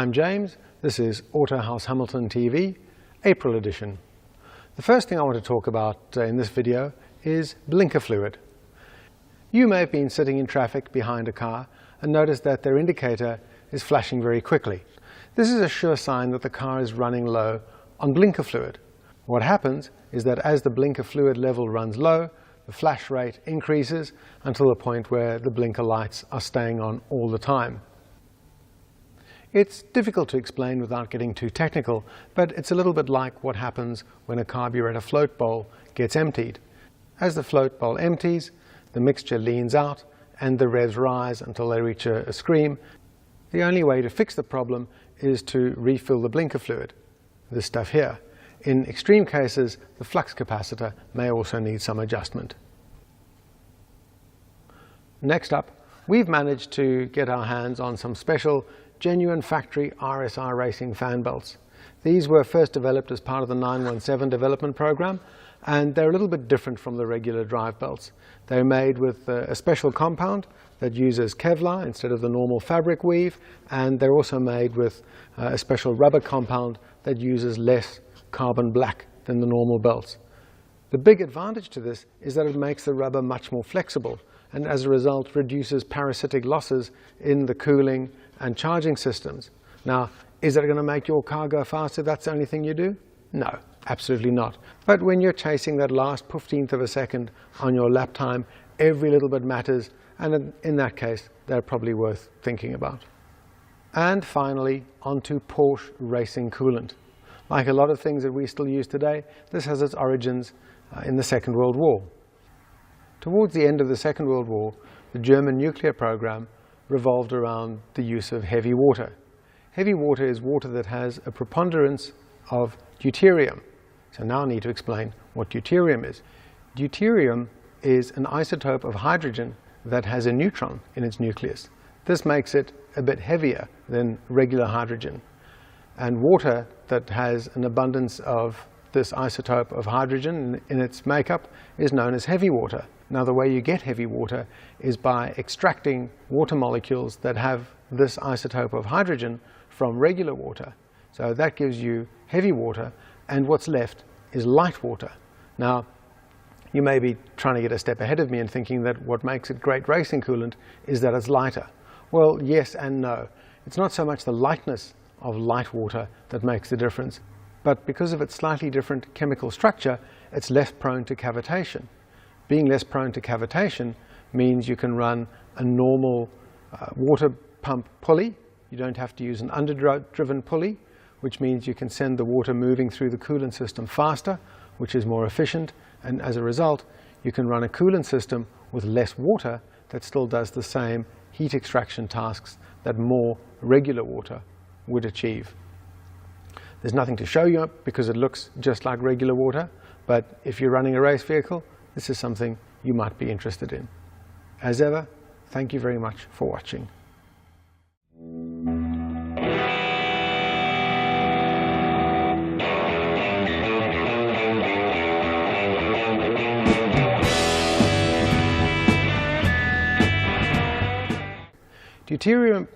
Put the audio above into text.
I'm James. This is Autohaus Hamilton TV, April edition. The first thing I want to talk about in this video is blinker fluid. You may have been sitting in traffic behind a car and noticed that their indicator is flashing very quickly. This is a sure sign that the car is running low on blinker fluid. What happens is that as the blinker fluid level runs low, the flash rate increases until the point where the blinker lights are staying on all the time. It's difficult to explain without getting too technical, but it's a little bit like what happens when a carburetor float bowl gets emptied. As the float bowl empties, the mixture leans out and the revs rise until they reach a scream. The only way to fix the problem is to refill the blinker fluid, this stuff here. In extreme cases, the flux capacitor may also need some adjustment. Next up, we've managed to get our hands on some special genuine factory RSR racing fan belts. These were first developed as part of the 917 development program, and they're a little bit different from the regular drive belts. They're made with a special compound that uses Kevlar instead of the normal fabric weave, and they're also made with a special rubber compound that uses less carbon black than the normal belts. The big advantage to this is that it makes the rubber much more flexible, and as a result reduces parasitic losses in the cooling and charging systems. Now, is it going to make your car go faster if that's the only thing you do? No, absolutely not. But when you're chasing that last 15th of a second on your lap time, every little bit matters, and in that case, they're probably worth thinking about. And finally, onto Porsche racing coolant. Like a lot of things that we still use today, this has its origins in the Second World War. Towards the end of the Second World War, the German nuclear program revolved around the use of heavy water. Heavy water is water that has a preponderance of deuterium. So now I need to explain what deuterium is. Deuterium is an isotope of hydrogen that has a neutron in its nucleus. This makes it a bit heavier than regular hydrogen. And water that has an abundance of this isotope of hydrogen in its makeup is known as heavy water. Now, the way you get heavy water is by extracting water molecules that have this isotope of hydrogen from regular water. So that gives you heavy water, and what's left is light water. Now, you may be trying to get a step ahead of me and thinking that what makes it great racing coolant is that it's lighter. Well, yes and no. It's not so much the lightness of light water that makes the difference, but because of its slightly different chemical structure, it's less prone to cavitation. Being less prone to cavitation means you can run a normal water pump pulley. You don't have to use an under-driven pulley, which means you can send the water moving through the coolant system faster, which is more efficient, and as a result, you can run a coolant system with less water that still does the same heat extraction tasks that more regular water would achieve. There's nothing to show you because it looks just like regular water, but if you're running a race vehicle, this is something you might be interested in. As ever, thank you very much for watching. Deuterium